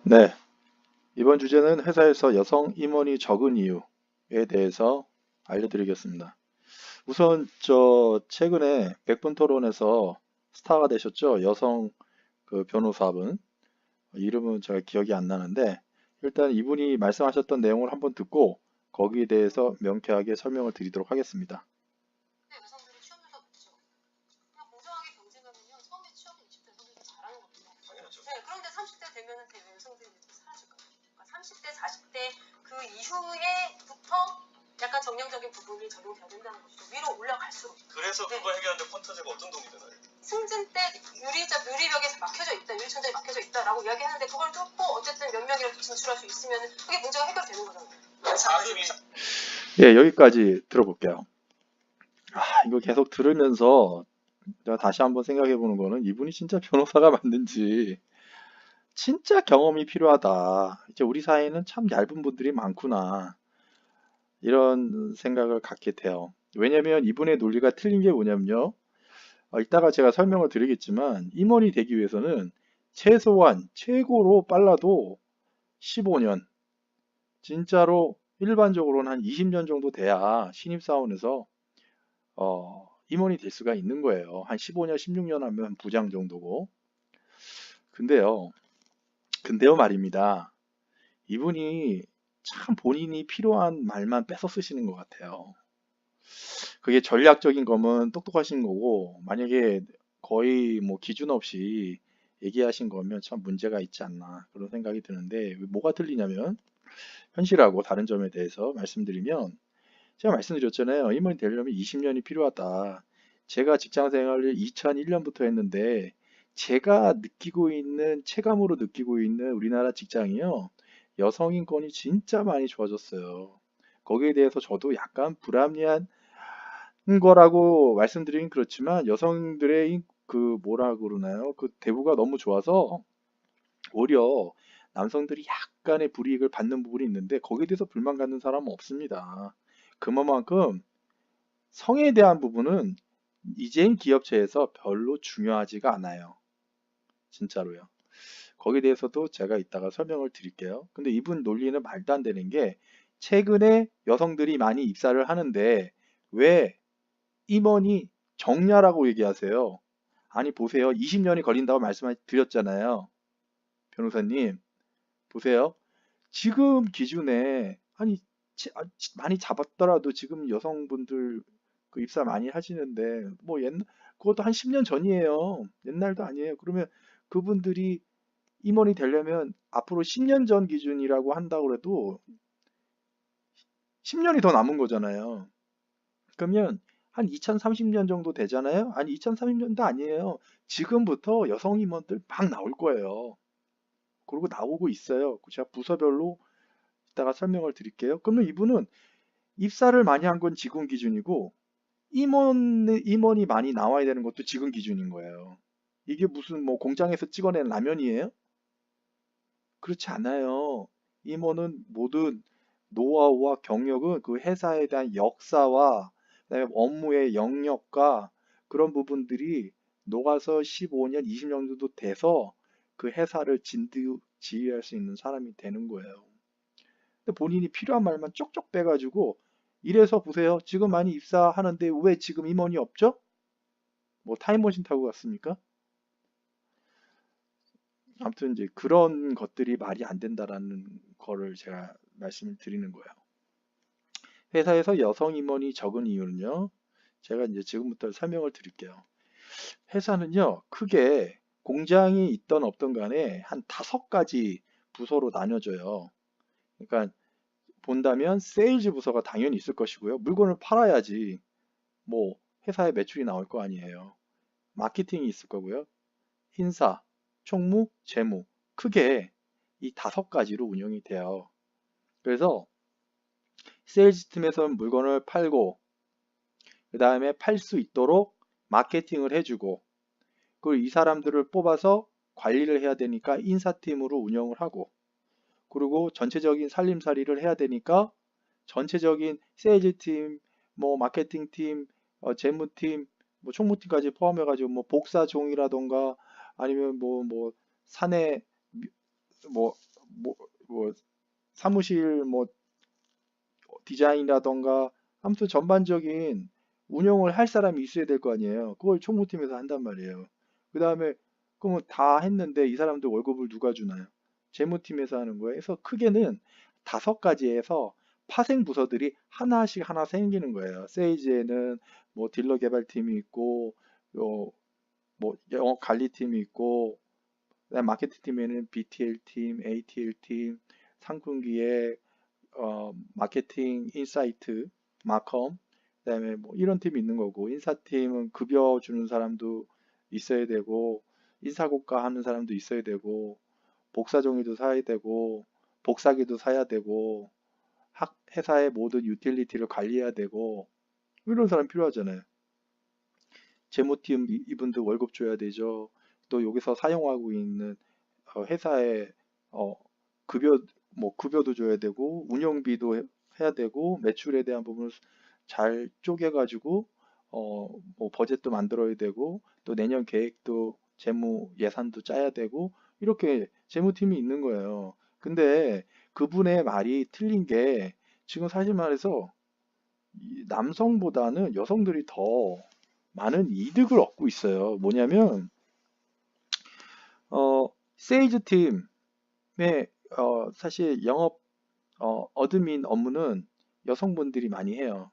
네, 이번 주제는 회사에서 여성 임원이 적은 이유에 대해서 알려드리겠습니다. 우선 최근에 백분 토론에서 스타가 되셨죠? 여성 그 변호사분. 이름은 제가 기억이 안 나는데 일단 이분이 말씀하셨던 내용을 한번 듣고 거기에 대해서 명쾌하게 설명을 드리도록 하겠습니다. 근데 여성들이 취업률도 높죠. 그냥 공정하게 경쟁하면요. 처음에 취업은 20대 여성들이 더 잘하는 거거든요. 당연하죠. 네, 그런데 30대 되면은 여성들이 사라질 거예요. 그러니까 30대, 40대 그 이후에부터 약간 정량적인 부분이 적용돼야 된다는 것이죠. 위로 올라갈수록. 그래서 네. 그걸 해결하는데 펀터제가 어떤 도움이 되나요? 승진 때 유리벽에 막혀져 있다, 유리천장이 막혀져 있다라고 이야기하는데 그걸 뚫고 어쨌든 몇 명이라도 진출할 수 있으면 그게 문제가 해결되는 거잖아요. 4급 이상. 예, 여기까지 들어볼게요. 이거 계속 들으면서 제가 다시 한번 생각해 보는 거는 이분이 진짜 변호사가 맞는지 진짜 경험이 필요하다. 이제 우리 사회에는 참 얇은 분들이 많구나. 이런 생각을 갖게 돼요. 왜냐면 이분의 논리가 틀린 게 뭐냐면요. 이따가 제가 설명을 드리겠지만 임원이 되기 위해서는 최소한 최고로 빨라도 15년, 진짜로 일반적으로는 한 20년 정도 돼야 신입사원에서 임원이 될 수가 있는 거예요. 한 15년, 16년 하면 부장 정도고. 근데요, 근데요 말입니다. 이분이 참 본인이 필요한 말만 뺏어 쓰시는 것 같아요. 그게 전략적인 거면 똑똑하신 거고, 만약에 거의 뭐 기준 없이 얘기하신 거면 참 문제가 있지 않나 그런 생각이 드는데, 뭐가 틀리냐면, 현실하고 다른 점에 대해서 말씀드리면, 제가 말씀드렸잖아요. 임원이 되려면 20년이 필요하다. 제가 직장 생활을 2001년부터 했는데, 제가 느끼고 있는, 체감으로 느끼고 있는 우리나라 직장이요. 여성 인권이 진짜 많이 좋아졌어요. 거기에 대해서 저도 약간 불합리한 거라고 말씀드리긴 그렇지만 여성들의 그 뭐라 그러나요? 그 대우가 너무 좋아서 오히려 남성들이 약간의 불이익을 받는 부분이 있는데 거기에 대해서 불만 갖는 사람은 없습니다. 그만큼 성에 대한 부분은 이제는 기업체에서 별로 중요하지가 않아요. 진짜로요. 거기에 대해서도 제가 이따가 설명을 드릴게요. 근데 이분 논리는 말도 안 되는 게 최근에 여성들이 많이 입사를 하는데 왜 임원이 정냐라고 얘기하세요. 아니 보세요. 20년이 걸린다고 말씀드렸잖아요. 변호사님 보세요. 지금 기준에 아니 많이 잡았더라도 지금 여성분들 그 입사 많이 하시는데 뭐 그것도 한 10년 전이에요. 옛날도 아니에요. 그러면 그분들이 임원이 되려면 앞으로 10년 전 기준이라고 한다고 해도 10년이 더 남은 거잖아요. 그러면 한 2030년 정도 되잖아요. 아니 2030년도 아니에요. 지금부터 여성 임원들 막 나올 거예요. 그리고 나오고 있어요. 제가 부서별로 이따가 설명을 드릴게요. 그러면 이분은 입사를 많이 한 건 지금 기준이고 임원이 많이 나와야 되는 것도 지금 기준인 거예요. 이게 무슨 뭐 공장에서 찍어낸 라면이에요? 그렇지 않아요. 임원은 모든 노하우와 경력은 그 회사에 대한 역사와 그다음에 업무의 영역과 그런 부분들이 녹아서 15년, 20년 정도 돼서 그 회사를 지휘할 수 있는 사람이 되는 거예요. 근데 본인이 필요한 말만 쪽쪽 빼가지고 이래서 보세요. 지금 많이 입사하는데 왜 지금 임원이 없죠? 뭐 타임머신 타고 갔습니까? 아무튼 이제 그런 것들이 말이 안 된다라는 거를 제가 말씀을 드리는 거예요. 회사에서 여성 임원이 적은 이유는요. 제가 이제 지금부터 설명을 드릴게요. 회사는요, 크게 공장이 있던 없던 간에 한 5가지 부서로 나뉘어져요. 그러니까 본다면 세일즈 부서가 당연히 있을 것이고요. 물건을 팔아야지 뭐 회사의 매출이 나올 거 아니에요. 마케팅이 있을 거고요. 인사, 총무, 재무. 크게 이 5가지로 운영이 돼요. 그래서 세일즈 팀에서는 물건을 팔고 그 다음에 팔 수 있도록 마케팅을 해주고 그리고 이 사람들을 뽑아서 관리를 해야 되니까 인사팀으로 운영을 하고 그리고 전체적인 살림살이를 해야 되니까 전체적인 세일즈팀, 뭐 마케팅팀, 재무팀, 뭐 총무팀까지 포함해가지고 뭐 복사종이라던가 아니면 뭐 사내 뭐, 뭐, 뭐 사무실 뭐 디자인이라던가 아무튼 전반적인 운영을 할 사람이 있어야 될 거 아니에요. 그걸 총무팀에서 한단 말이에요. 그 다음에 그러면 다 했는데 이 사람들 월급을 누가 주나요? 재무팀에서 하는 거예요. 그래서 크게는 5가지에서 파생 부서들이 하나씩 하나 생기는 거예요. 세이지에는 뭐 딜러 개발팀이 있고, 뭐 영업 관리팀이 있고, 그다음 마케팅 팀에는 BTL 팀, ATL 팀, 상품기획, 마케팅, 인사이트, 마컴, 그다음에 뭐 이런 팀이 있는 거고, 인사팀은 급여 주는 사람도 있어야 되고, 인사고과 하는 사람도 있어야 되고, 복사종이도 사야 되고, 복사기도 사야 되고, 회사의 모든 유틸리티를 관리해야 되고, 이런 사람 필요하잖아요. 재무팀 이분들 월급 줘야 되죠. 또 여기서 사용하고 있는 회사의 어, 급여 뭐 급여도 줘야 되고 운영비도 해야 되고 매출에 대한 부분을 잘 쪼개가지고 뭐 버젯도 만들어야 되고 또 내년 계획도 재무 예산도 짜야 되고 이렇게 재무팀이 있는 거예요. 근데 그분의 말이 틀린 게 지금 사실 말해서 이 남성보다는 여성들이 더 많은 이득을 얻고 있어요. 뭐냐면 세일즈 팀의 사실 영업 어드민 업무는 여성분들이 많이 해요.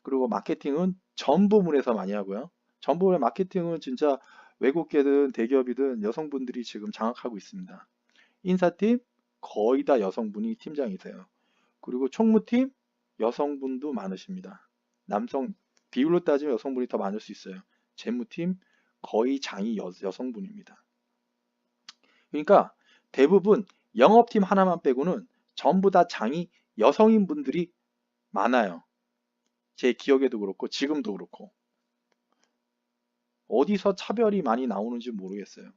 그리고 마케팅은 전 부문에서 많이 하고요. 전 부문의 마케팅은 진짜 외국계든 대기업이든 여성분들이 지금 장악하고 있습니다. 인사팀 거의 다 여성분이 팀장이세요. 그리고 총무팀 여성분도 많으십니다. 남성 비율로 따지면 여성분이 더 많을 수 있어요. 재무팀 거의 장이 여성분입니다. 그러니까 대부분 영업팀 하나만 빼고는 전부 다 장이 여성인 분들이 많아요. 제 기억에도 그렇고 지금도 그렇고 어디서 차별이 많이 나오는지 모르겠어요.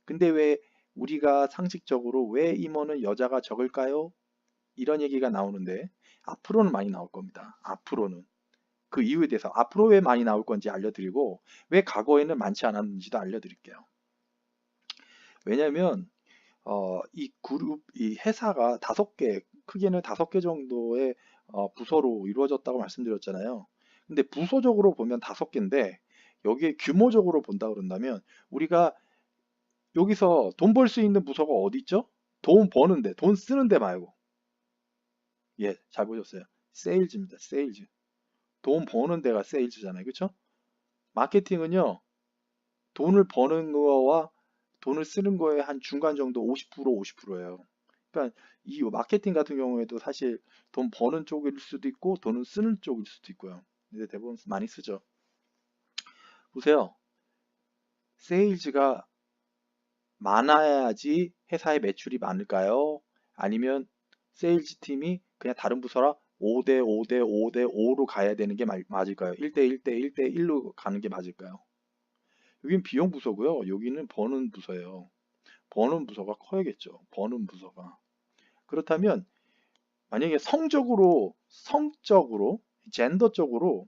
근데 왜 우리가 상식적으로 왜 임원은 여자가 적을까요? 이런 얘기가 나오는데 앞으로는 많이 나올 겁니다. 앞으로는. 그 이유에 대해서 앞으로 왜 많이 나올 건지 알려드리고 왜 과거에는 많지 않았는지도 알려드릴게요. 왜냐면 이 그룹, 이 회사가 5개, 크게는 5개 정도의 부서로 이루어졌다고 말씀드렸잖아요. 근데 부서적으로 보면 5개인데 여기에 규모적으로 본다 그런다면 우리가 여기서 돈 벌 수 있는 부서가 어디 있죠? 돈 버는데, 돈 쓰는데 말고. 예, 잘 보셨어요. 세일즈입니다. 세일즈. 돈 버는 데가 세일즈잖아요. 그렇죠? 마케팅은요. 돈을 버는 거와 돈을 쓰는 거에 한 중간 정도 50% 50%예요. 그러니까 이 마케팅 같은 경우에도 사실 돈 버는 쪽일 수도 있고 돈을 쓰는 쪽일 수도 있고요. 근데 대부분 많이 쓰죠. 보세요. 세일즈가 많아야지 회사의 매출이 많을까요? 아니면 세일즈 팀이 그냥 다른 부서라 5대 5대 5대 5로 가야 되는 게 맞을까요? 1대 1대 1대 1로 가는 게 맞을까요? 여긴 비용 부서고요. 여기는 버는 부서예요. 버는 부서가 커야겠죠. 버는 부서가. 그렇다면 만약에 성적으로, 젠더적으로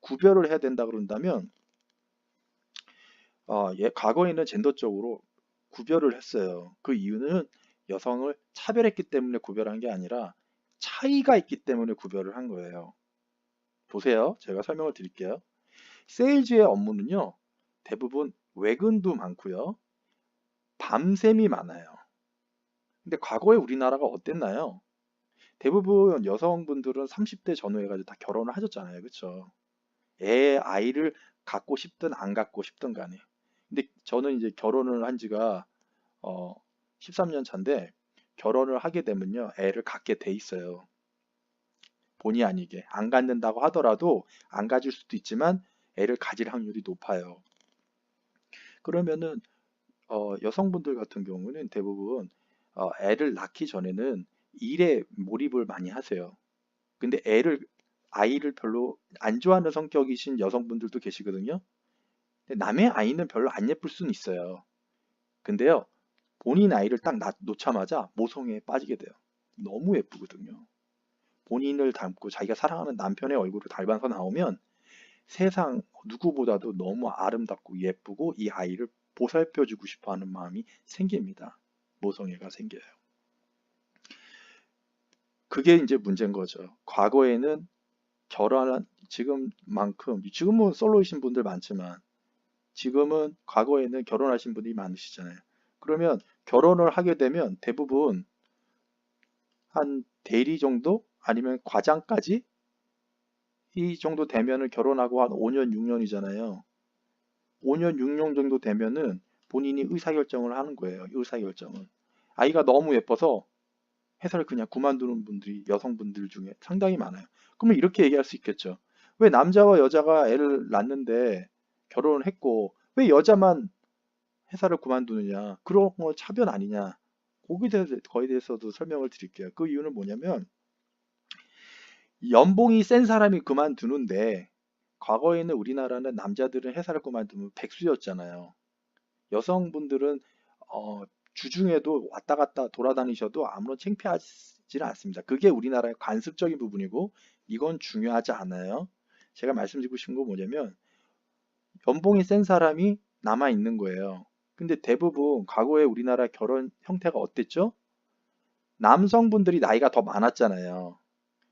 구별을 해야 된다 그런다면 과거에는 젠더적으로 구별을 했어요. 그 이유는 여성을 차별했기 때문에 구별한 게 아니라 차이가 있기 때문에 구별을 한 거예요. 보세요. 제가 설명을 드릴게요. 세일즈의 업무는요. 대부분 외근도 많고요. 밤샘이 많아요. 근데 과거에 우리나라가 어땠나요? 대부분 여성분들은 30대 전후해가지고 다 결혼을 하셨잖아요. 그쵸? 아이를 갖고 싶든 안 갖고 싶든 간에. 근데 저는 이제 결혼을 한 지가 어, 13년 차인데 결혼을 하게 되면요. 애를 갖게 돼 있어요. 본의 아니게. 안 갖는다고 하더라도 안 가질 수도 있지만 애를 가질 확률이 높아요. 그러면은 여성분들 같은 경우는 대부분 애를 낳기 전에는 일에 몰입을 많이 하세요. 근데 아이를 별로 안 좋아하는 성격이신 여성분들도 계시거든요. 근데 남의 아이는 별로 안 예쁠 수는 있어요. 근데요, 본인 아이를 딱 놓자마자 모성애에 빠지게 돼요. 너무 예쁘거든요. 본인을 닮고 자기가 사랑하는 남편의 얼굴을 닮아서 나오면 세상 누구보다도 너무 아름답고 예쁘고 이 아이를 보살펴주고 싶어 하는 마음이 생깁니다. 모성애가 생겨요. 그게 이제 문제인 거죠. 과거에는 결혼한 지금은 솔로이신 분들 많지만 지금은 과거에는 결혼하신 분이 많으시잖아요. 그러면 결혼을 하게 되면 대부분 한 대리 정도 아니면 과장까지 이 정도 되면은 결혼하고 한 5년, 6년이잖아요. 5년, 6년 정도 되면은 본인이 의사결정을 하는 거예요. 의사결정은. 아이가 너무 예뻐서 회사를 그냥 그만두는 분들이 여성분들 중에 상당히 많아요. 그러면 이렇게 얘기할 수 있겠죠. 왜 남자와 여자가 애를 낳는데 결혼을 했고 왜 여자만 회사를 그만두느냐? 그런 거 차별 아니냐? 거기에 대해서도 설명을 드릴게요. 그 이유는 뭐냐면 연봉이 센 사람이 그만두는데 과거에는 우리나라는 남자들은 회사를 그만두면 백수였잖아요. 여성분들은 주중에도 왔다 갔다 돌아다니셔도 아무런 창피하지는 않습니다. 그게 우리나라의 관습적인 부분이고 이건 중요하지 않아요. 제가 말씀드리고 싶은 건 뭐냐면 연봉이 센 사람이 남아 있는 거예요. 근데 대부분 과거에 우리나라 결혼 형태가 어땠죠? 남성분들이 나이가 더 많았잖아요.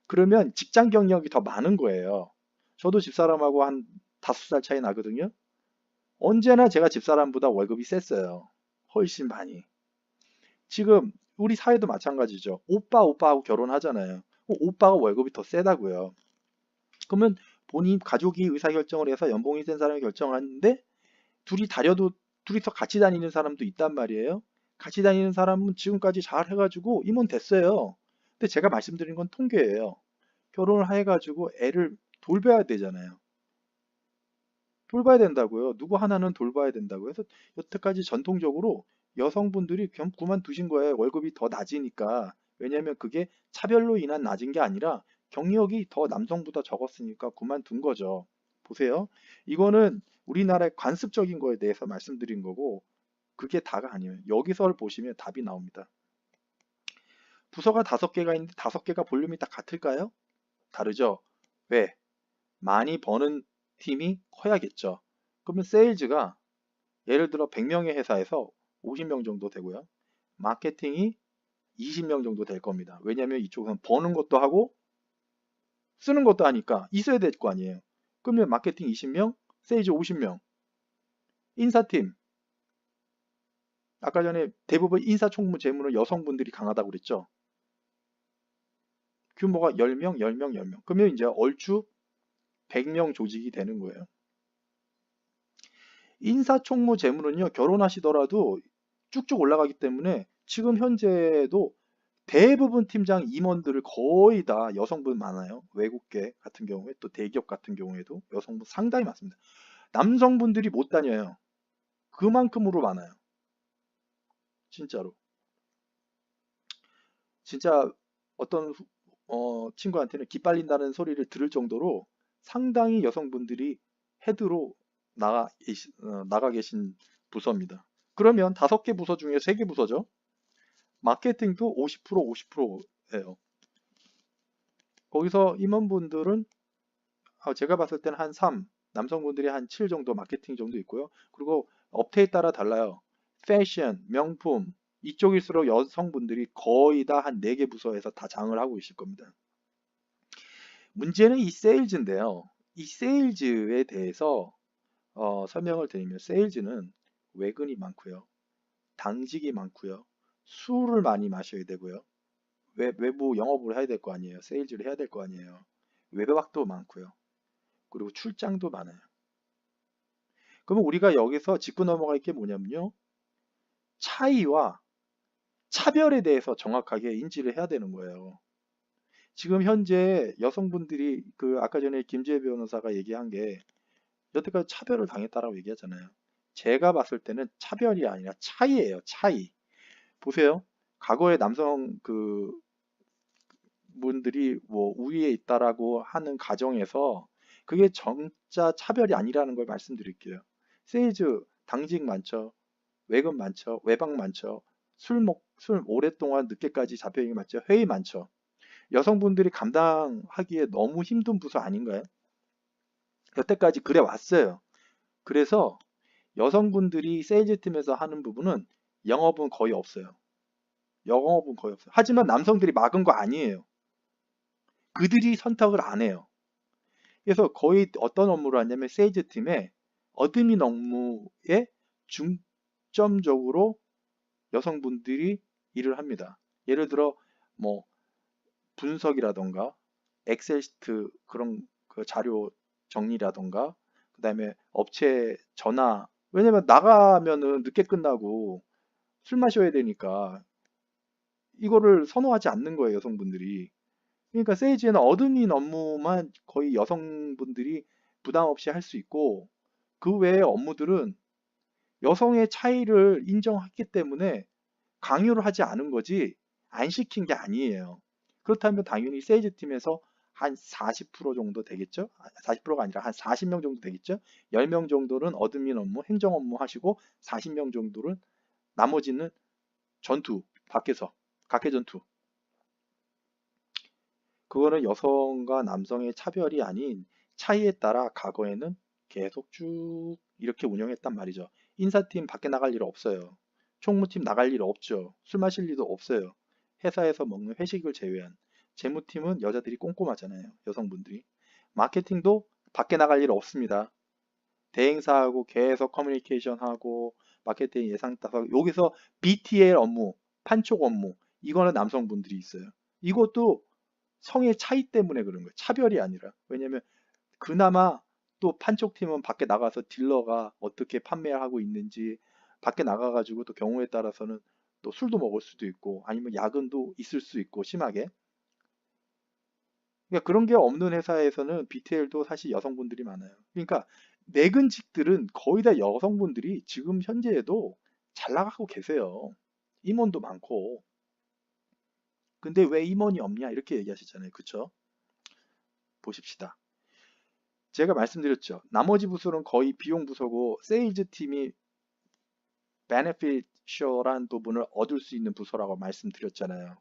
그러면 직장 경력이 더 많은 거예요. 저도 집사람하고 한 5살 차이 나거든요. 언제나 제가 집사람보다 월급이 셌어요. 훨씬 많이. 지금 우리 사회도 마찬가지죠. 오빠하고 결혼하잖아요. 오빠가 월급이 더 세다고요. 그러면 본인 가족이 의사결정을 해서 연봉이 센 사람이 결정하는데 둘이 다려도 둘이서 같이 다니는 사람도 있단 말이에요. 같이 다니는 사람은 지금까지 잘 해가지고 임원 됐어요. 근데 제가 말씀드린 건 통계예요. 결혼을 해가지고 애를 돌봐야 되잖아요. 돌봐야 된다고요. 누구 하나는 돌봐야 된다고요. 그래서 여태까지 전통적으로 여성분들이 그냥 그만두신 거예요. 월급이 더 낮으니까. 왜냐하면 그게 차별로 인한 낮은 게 아니라 경력이 더 남성보다 적었으니까 그만둔 거죠. 보세요. 이거는 우리나라의 관습적인 거에 대해서 말씀드린 거고 그게 다가 아니에요. 여기서 보시면 답이 나옵니다. 부서가 5개가 있는데 5개가 볼륨이 다 같을까요? 다르죠? 왜? 많이 버는 팀이 커야겠죠. 그러면 세일즈가 예를 들어 100명의 회사에서 50명 정도 되고요. 마케팅이 20명 정도 될 겁니다. 왜냐하면 이쪽은 버는 것도 하고 쓰는 것도 하니까 있어야 될 거 아니에요. 그러면 마케팅 20명, 세일즈 50명, 인사팀. 아까 전에 대부분 인사총무 재무는 여성분들이 강하다고 그랬죠. 규모가 10명, 10명, 10명. 그러면 이제 얼추 100명 조직이 되는 거예요. 인사총무 재무는요, 결혼하시더라도 쭉쭉 올라가기 때문에 지금 현재도 대부분 팀장 임원들을 거의 다 여성분 많아요. 외국계 같은 경우에 또 대기업 같은 경우에도 여성분 상당히 많습니다. 남성분들이 못 다녀요. 그만큼으로 많아요. 진짜로. 진짜 어떤 친구한테는 기빨린다는 소리를 들을 정도로 상당히 여성분들이 헤드로 나가 계신 부서입니다. 그러면 5개 부서 중에 3개 부서죠. 마케팅도 50% 50%예요. 거기서 임원분들은 제가 봤을 때는 한 3, 남성분들이 한 7 정도 마케팅 정도 있고요. 그리고 업태에 따라 달라요. 패션, 명품 이쪽일수록 여성분들이 거의 다 한 4개 부서에서 다 장을 하고 있을 겁니다. 문제는 이 세일즈인데요. 이 세일즈에 대해서 설명을 드리면 세일즈는 외근이 많고요. 당직이 많고요. 술을 많이 마셔야 되고요. 외부 영업을 해야 될 거 아니에요. 세일즈를 해야 될 거 아니에요. 외박도 많고요. 그리고 출장도 많아요. 그러면 우리가 여기서 짚고 넘어갈 게 뭐냐면요. 차이와 차별에 대해서 정확하게 인지를 해야 되는 거예요. 지금 현재 여성분들이 아까 전에 김지혜 변호사가 얘기한 게 여태까지 차별을 당했다라고 얘기하잖아요. 제가 봤을 때는 차별이 아니라 차이예요. 차이. 보세요. 과거에 남성 분들이 뭐 우위에 있다라고 하는 가정에서 그게 정자 차별이 아니라는 걸 말씀드릴게요. 세일즈 당직 많죠. 외근 많죠. 외박 많죠. 술 오랫동안 늦게까지 잡혀있는 게 많죠. 회의 많죠. 여성분들이 감당하기에 너무 힘든 부서 아닌가요? 여태까지 그래 왔어요. 그래서 여성분들이 세일즈 팀에서 하는 부분은 영업은 거의 없어요. 영업은 거의 없어요. 하지만 남성들이 막은 거 아니에요. 그들이 선택을 안 해요. 그래서 거의 어떤 업무를 하냐면 세일즈 팀에 어드민 업무에 중점적으로 여성분들이 일을 합니다. 예를 들어 뭐 분석이라던가 엑셀 시트 그런 그 자료 정리라던가 그다음에 업체 전화 왜냐면 나가면은 늦게 끝나고 술 마셔야 되니까 이거를 선호하지 않는 거예요, 여성분들이. 그러니까 세이지에는 어드민 업무만 거의 여성분들이 부담 없이 할 수 있고 그 외의 업무들은 여성의 차이를 인정했기 때문에 강요를 하지 않은 거지 안 시킨 게 아니에요. 그렇다면 당연히 세일즈 팀에서 한 40% 정도 되겠죠? 40%가 아니라 한 40명 정도 되겠죠? 10명 정도는 어드민 업무, 행정 업무 하시고 40명 정도는 나머지는 전투, 밖에서, 각계 전투. 그거는 여성과 남성의 차별이 아닌 차이에 따라 과거에는 계속 쭉 이렇게 운영했단 말이죠. 인사팀 밖에 나갈 일 없어요. 총무팀 나갈 일 없죠. 술 마실 일도 없어요. 회사에서 먹는 회식을 제외한. 재무팀은 여자들이 꼼꼼하잖아요. 여성분들이. 마케팅도 밖에 나갈 일 없습니다. 대행사하고 계속 커뮤니케이션하고 마케팅 예상 따서 여기서 BTL 업무, 판촉 업무 이거는 남성분들이 있어요. 이것도 성의 차이 때문에 그런 거예요. 차별이 아니라. 왜냐면 그나마 또 판촉팀은 밖에 나가서 딜러가 어떻게 판매하고 있는지 밖에 나가가지고 또 경우에 따라서는 또 술도 먹을 수도 있고 아니면 야근도 있을 수 있고 심하게. 그러니까 그런 게 없는 회사에서는 BTL도 사실 여성분들이 많아요. 그러니까 내근직들은 거의 다 여성분들이 지금 현재에도 잘 나가고 계세요. 임원도 많고. 근데 왜 임원이 없냐 이렇게 얘기하시잖아요. 그쵸? 보십시다. 제가 말씀드렸죠. 나머지 부서는 거의 비용 부서고 세일즈 팀이 beneficial한 부분을 얻을 수 있는 부서라고 말씀드렸잖아요.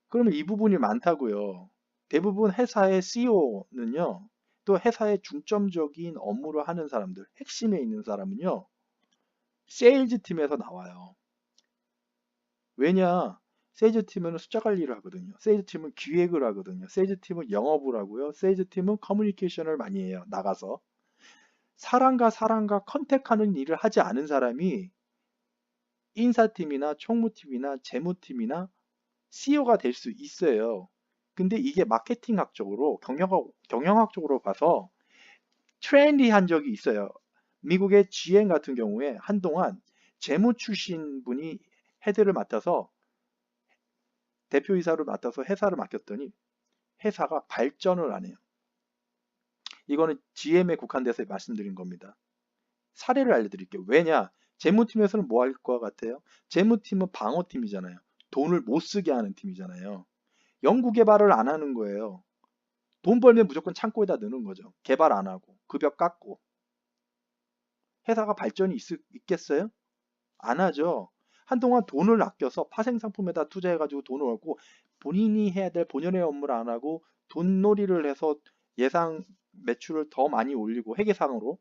그러면 이 부분이 많다고요. 대부분 회사의 CEO는요. 또 회사의 중점적인 업무를 하는 사람들, 핵심에 있는 사람은요. 세일즈 팀에서 나와요. 왜냐? 세일즈 팀은 숫자 관리를 하거든요. 세일즈 팀은 기획을 하거든요. 세일즈 팀은 영업을 하고요. 세일즈 팀은 커뮤니케이션을 많이 해요. 나가서. 사람과 사람과 컨택하는 일을 하지 않은 사람이 인사팀이나 총무팀이나 재무팀이나 CEO가 될 수 있어요. 근데 이게 마케팅학적으로 경영학적으로 봐서 트렌디한 적이 있어요. 미국의 GM 같은 경우에 한동안 재무 출신 분이 헤드를 맡아서 대표이사를 맡아서 회사를 맡겼더니 회사가 발전을 안 해요. 이거는 GM에 국한돼서 말씀드린 겁니다. 사례를 알려드릴게요. 왜냐? 재무팀에서는 뭐 할 것 같아요? 재무팀은 방어팀이잖아요. 돈을 못 쓰게 하는 팀이잖아요. 연구개발을 안 하는 거예요. 돈 벌면 무조건 창고에다 넣는 거죠. 개발 안 하고 급여 깎고. 회사가 발전이 있겠어요? 안 하죠. 한동안 돈을 아껴서 파생상품에다 투자해가지고 돈을 얻고 본인이 해야 될 본연의 업무를 안 하고 돈놀이를 해서 예상 매출을 더 많이 올리고 회계상으로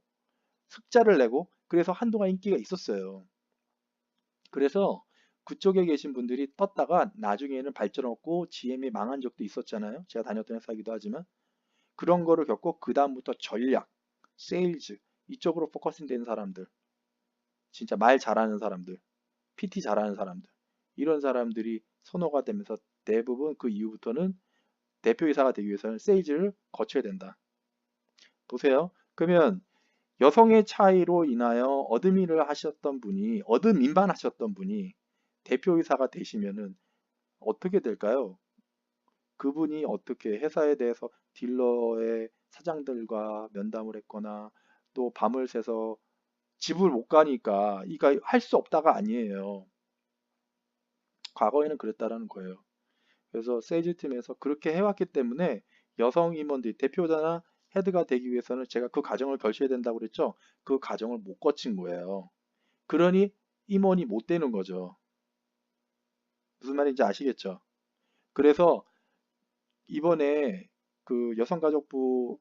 흑자를 내고 그래서 한동안 인기가 있었어요. 그래서 그쪽에 계신 분들이 떴다가 나중에는 발전 없고 GM이 망한 적도 있었잖아요. 제가 다녔던 회사이기도 하지만 그런 거를 겪고 그 다음부터 전략, 세일즈 이쪽으로 포커싱 된 사람들, 진짜 말 잘하는 사람들, PT 잘하는 사람들 이런 사람들이 선호가 되면서 대부분 그 이후부터는 대표이사가 되기 위해서는 세일즈를 거쳐야 된다. 보세요. 그러면 여성의 차이로 인하여 어드민을 하셨던 분이 어드민만 하셨던 분이 대표이사가 되시면은 어떻게 될까요? 그분이 어떻게 회사에 대해서 딜러의 사장들과 면담을 했거나 또 밤을 새서 집을 못 가니까 이거 할 수 없다가 아니에요. 과거에는 그랬다라는 거예요. 그래서 세일즈 팀에서 그렇게 해왔기 때문에 여성 임원들이 대표자나 헤드가 되기 위해서는 제가 그 과정을 거쳐야 된다고 그랬죠. 그 과정을 못 거친 거예요. 그러니 임원이 못 되는 거죠. 무슨 말인지 아시겠죠? 그래서 이번에 그 여성가족부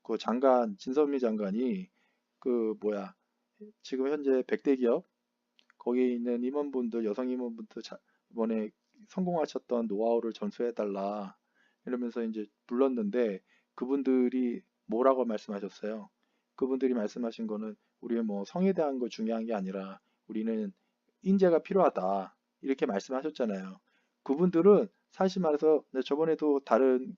그 장관 진선미 장관이 그 지금 현재 100대 기업 거기에 있는 임원분들 여성 임원분들 이번에 성공하셨던 노하우를 전수해달라 이러면서 이제 불렀는데 그분들이 뭐라고 말씀하셨어요? 그분들이 말씀하신 거는 우리는 뭐 성에 대한 거 중요한 게 아니라 우리는 인재가 필요하다 이렇게 말씀하셨잖아요. 그분들은 사실 말해서 저번에도 다른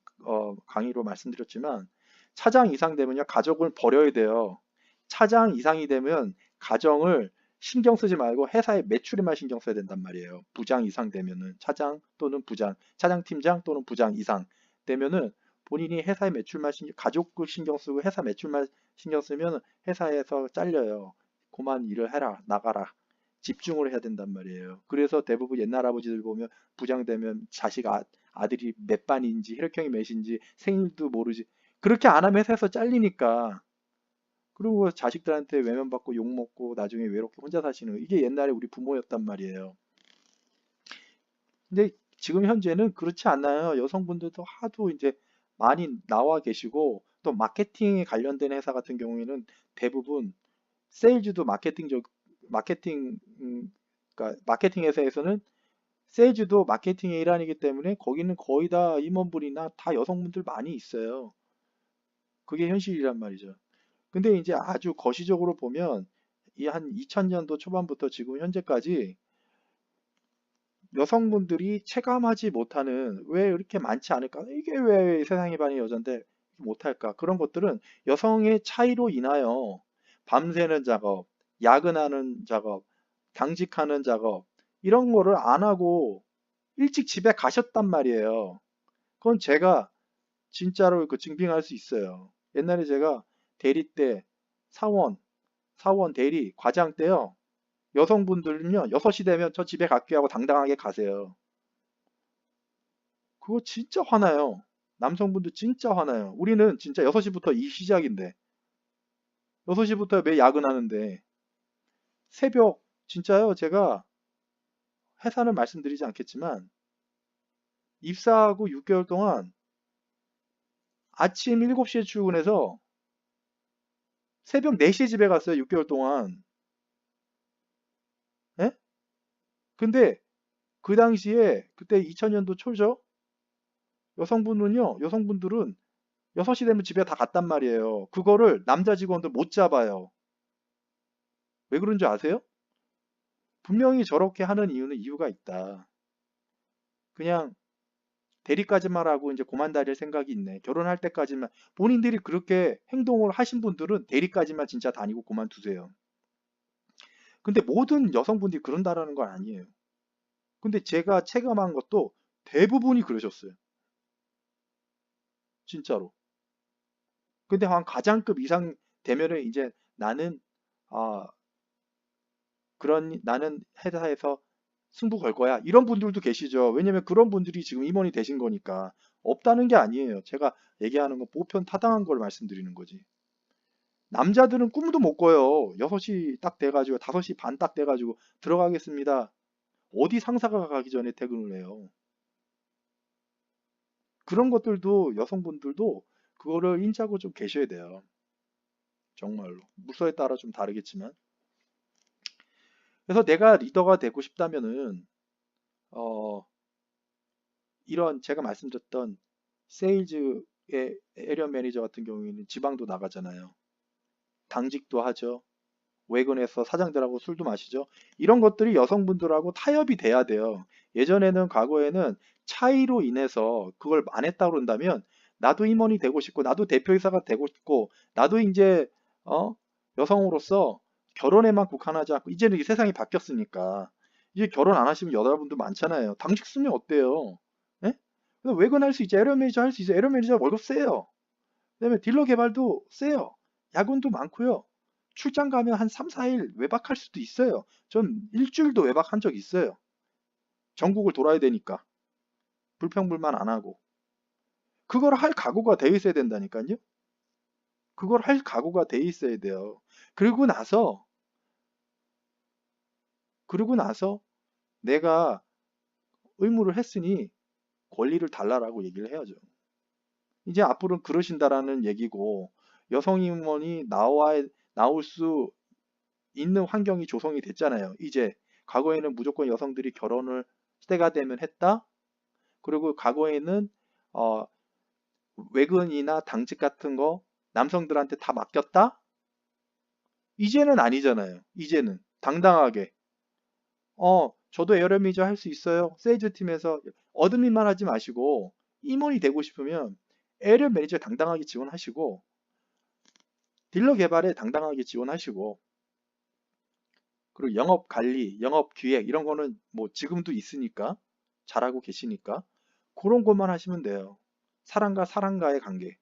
강의로 말씀드렸지만 차장 이상 되면요 가족을 버려야 돼요. 차장 이상이 되면 가정을 신경 쓰지 말고 회사의 매출에만 신경 써야 된단 말이에요. 부장 이상 되면은 차장 또는 부장, 차장 팀장 또는 부장 이상 되면은 본인이 회사의 매출만 가족을 신경 쓰고 회사 매출만 신경 쓰면 회사에서 잘려요. 그만 일을 해라, 나가라. 집중을 해야 된단 말이에요. 그래서 대부분 옛날 아버지들 보면 부장 되면 아들이 몇 반인지 혈액형이 몇인지 생일도 모르지. 그렇게 안 하면 회사에서 잘리니까. 그리고 자식들한테 외면받고 욕먹고 나중에 외롭게 혼자 사시는 이게 옛날에 우리 부모였단 말이에요. 근데 지금 현재는 그렇지 않아요. 여성분들도 하도 이제 많이 나와 계시고 또 마케팅에 관련된 회사 같은 경우에는 대부분 세일즈도 마케팅 그러니까 마케팅 회사에서는 세일즈도 마케팅의 일환이기 때문에 거기는 거의 다 임원분이나 다 여성분들 많이 있어요. 그게 현실이란 말이죠. 근데 이제 아주 거시적으로 보면 이 한 2000년도 초반부터 지금 현재까지 여성분들이 체감하지 못하는 왜 이렇게 많지 않을까? 이게 왜 세상의 반이 여잔데 못할까? 그런 것들은 여성의 차이로 인하여 밤새는 작업, 야근하는 작업, 당직하는 작업 이런 거를 안 하고 일찍 집에 가셨단 말이에요. 그건 제가 진짜로 그 증빙할 수 있어요. 옛날에 제가 대리 때 사원, 사원 대리, 과장 때요. 여성분들은요, 6시 되면 저 집에 갈게요 하고 당당하게 가세요. 그거 진짜 화나요. 남성분들 진짜 화나요. 우리는 진짜 6시부터 이 시작인데, 6시부터 매 야근하는데, 새벽, 진짜요. 제가 회사는 말씀드리지 않겠지만, 입사하고 6개월 동안 아침 7시에 출근해서 새벽 4시에 집에 갔어요. 6개월 동안. 예? 근데 그 당시에, 그때 2000년도 초죠? 여성분들은 6시 되면 집에 다 갔단 말이에요. 그거를 남자 직원들 못 잡아요. 왜 그런 줄 아세요? 분명히 저렇게 하는 이유가 있다. 그냥 대리까지만 하고 이제 고만다릴 생각이 있네. 결혼할 때까지만 본인들이 그렇게 행동을 하신 분들은 대리까지만 진짜 다니고 그만두세요. 근데 모든 여성분들이 그런다라는 건 아니에요. 근데 제가 체감한 것도 대부분이 그러셨어요. 진짜로. 근데 한 과장급 이상 되면은 이제 나는 아 나는 회사에서 승부 걸 거야. 이런 분들도 계시죠. 왜냐면 그런 분들이 지금 임원이 되신 거니까. 없다는 게 아니에요. 제가 얘기하는 건 보편 타당한 걸 말씀드리는 거지. 남자들은 꿈도 못 꿔요. 6시 딱 돼가지고 5시 반 딱 돼가지고 들어가겠습니다. 어디 상사가 가기 전에 퇴근을 해요. 그런 것들도 여성분들도 그거를 인지하고 좀 계셔야 돼요. 정말로. 부서에 따라 좀 다르겠지만. 그래서 내가 리더가 되고 싶다면은 어, 이런 제가 말씀드렸던 세일즈의 에리어 매니저 같은 경우에는 지방도 나가잖아요. 당직도 하죠. 외근에서 사장들하고 술도 마시죠. 이런 것들이 여성분들하고 타협이 돼야 돼요. 예전에는 과거에는 차이로 인해서 그걸 안 했다 그런다면 나도 임원이 되고 싶고 나도 대표이사가 되고 싶고 나도 이제 어? 여성으로서 결혼에만 국한하지 않고 이제는 이 세상이 바뀌었으니까 이제 결혼 안 하시면 여자분들 많잖아요. 당직 쓰면 어때요? 예? 외근 할 수 있죠. 에러 매니저 할 수 있어요. 에러 매니저 월급 세요. 그다음에 딜러 개발도 세요. 야근도 많고요. 출장 가면 한 3, 4일 외박할 수도 있어요. 전 일주일도 외박한 적 있어요. 전국을 돌아야 되니까. 불평불만 안 하고. 그걸 할 각오가 돼 있어야 된다니까요. 그걸 할 각오가 돼 있어야 돼요. 그리고 나서, 그리고 나서 내가 의무를 했으니 권리를 달라라고 얘기를 해야죠. 이제 앞으로는 그러신다라는 얘기고, 여성 임원이 나올 수 있는 환경이 조성이 됐잖아요. 이제 과거에는 무조건 여성들이 결혼을 때가 되면 했다. 그리고 과거에는 어, 외근이나 당직 같은 거 남성들한테 다 맡겼다? 이제는 아니잖아요. 이제는 당당하게 저도 에어 매니저 할 수 있어요. 세일즈 팀에서 어드민만 하지 마시고 임원이 되고 싶으면 에어 매니저 당당하게 지원하시고 딜러 개발에 당당하게 지원하시고 그리고 영업 관리, 영업 기획 이런 거는 뭐 지금도 있으니까 잘하고 계시니까 그런 것만 하시면 돼요. 사람과 사람과의 관계.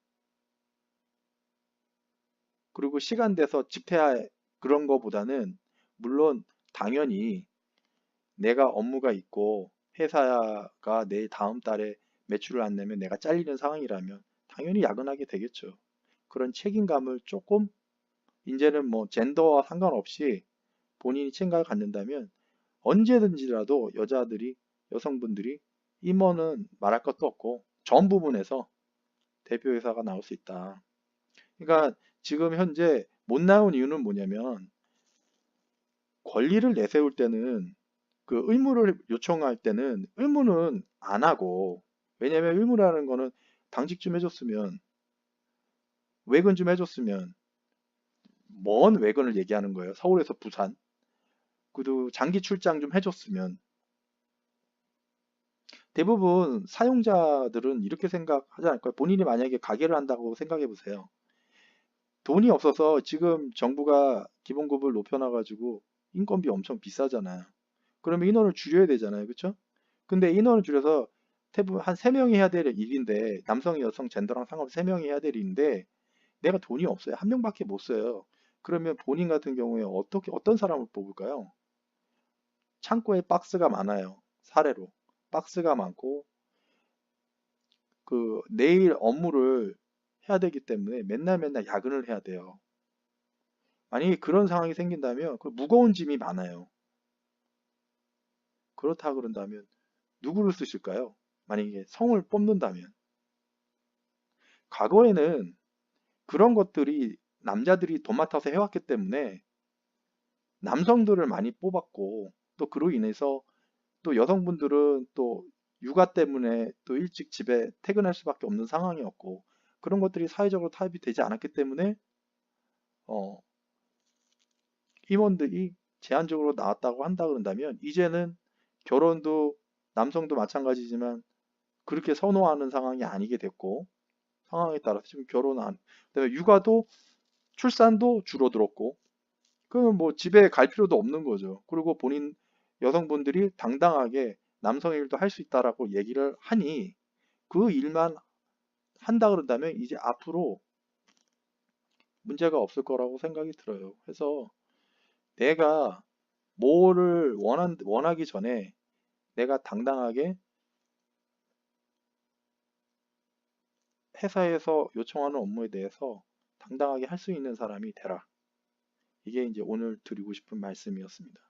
그리고 시간 돼서 집회 그런 거보다는 물론 당연히 내가 업무가 있고 회사가 내 다음 달에 매출을 안 내면 내가 잘리는 상황이라면 당연히 야근하게 되겠죠. 그런 책임감을 조금 이제는 뭐 젠더와 상관없이 본인이 책임감을 갖는다면 언제든지라도 여성분들이 임원은 말할 것도 없고 전 부분에서 대표이사가 나올 수 있다. 그러니까 지금 현재 못 나온 이유는 뭐냐면 권리를 내세울 때는 그 의무를 요청할 때는 의무는 안 하고 왜냐면 의무라는 거는 당직 좀 해줬으면 외근 좀 해줬으면 먼 외근을 얘기하는 거예요. 서울에서 부산. 그리고 장기 출장 좀 해줬으면 대부분 사용자들은 이렇게 생각하지 않을까요? 본인이 만약에 가게를 한다고 생각해 보세요. 돈이 없어서 지금 정부가 기본급을 높여놔가지고 인건비 엄청 비싸잖아요. 그러면 인원을 줄여야 되잖아요. 그렇죠? 근데 인원을 줄여서 대부분 한 3명이 해야 될 일인데 남성, 여성, 젠더랑 상관없이 3명이 해야 될 일인데 내가 돈이 없어요. 한 명밖에 못 써요. 그러면 본인 같은 경우에 어떤 사람을 뽑을까요? 창고에 박스가 많아요. 사례로. 박스가 많고 그 내일 업무를 해야 되기 때문에 맨날 맨날 야근을 해야 돼요. 만약에 그런 상황이 생긴다면 그 무거운 짐이 많아요. 그렇다 그런다면 누구를 쓰실까요? 만약에 성을 뽑는다면 과거에는 그런 것들이 남자들이 도맡아서 해왔기 때문에 남성들을 많이 뽑았고 또 그로 인해서 또 여성분들은 또 육아 때문에 또 일찍 집에 퇴근할 수밖에 없는 상황이었고 그런 것들이 사회적으로 타협이 되지 않았기 때문에 어, 임원들이 제한적으로 나왔다고 한다 그런다면 이제는 결혼도 남성도 마찬가지지만 그렇게 선호하는 상황이 아니게 됐고 상황에 따라서 지금 그다음에 육아도 출산도 줄어들었고 그러면 뭐 집에 갈 필요도 없는 거죠. 그리고 본인 여성분들이 당당하게 남성의 일도 할 수 있다라고 얘기를 하니 그 일만 한다 그런다면 이제 앞으로 문제가 없을 거라고 생각이 들어요. 그래서 내가 뭐를 원하기 전에 내가 당당하게 회사에서 요청하는 업무에 대해서 당당하게 할 수 있는 사람이 되라. 이게 이제 오늘 드리고 싶은 말씀이었습니다.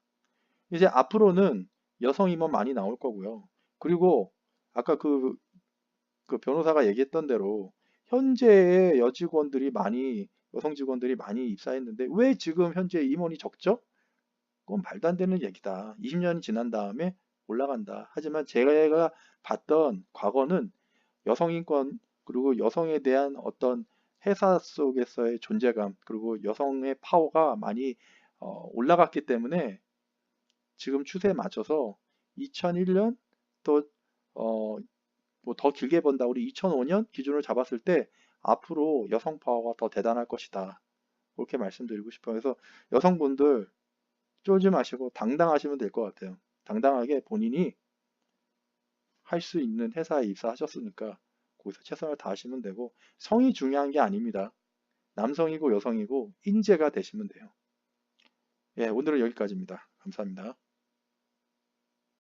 이제 앞으로는 여성 임원 많이 나올 거고요. 그리고 아까 그 변호사가 얘기했던 대로 현재의 여성 직원들이 많이 입사했는데 왜 지금 현재 임원이 적죠? 그건 말도 안 되는 얘기다. 20년이 지난 다음에 올라간다. 하지만 제가 봤던 과거는 여성 인권 그리고 여성에 대한 어떤 회사 속에서의 존재감 그리고 여성의 파워가 많이 올라갔기 때문에 지금 추세에 맞춰서 2001년 또 뭐 더 길게 본다 우리 2005년 기준을 잡았을 때 앞으로 여성 파워가 더 대단할 것이다. 그렇게 말씀드리고 싶어요. 그래서 여성분들 쫄지 마시고 당당하시면 될 것 같아요. 당당하게 본인이 할 수 있는 회사에 입사하셨으니까 거기서 최선을 다하시면 되고 성이 중요한 게 아닙니다. 남성이고 여성이고 인재가 되시면 돼요. 예, 오늘은 여기까지입니다. 감사합니다.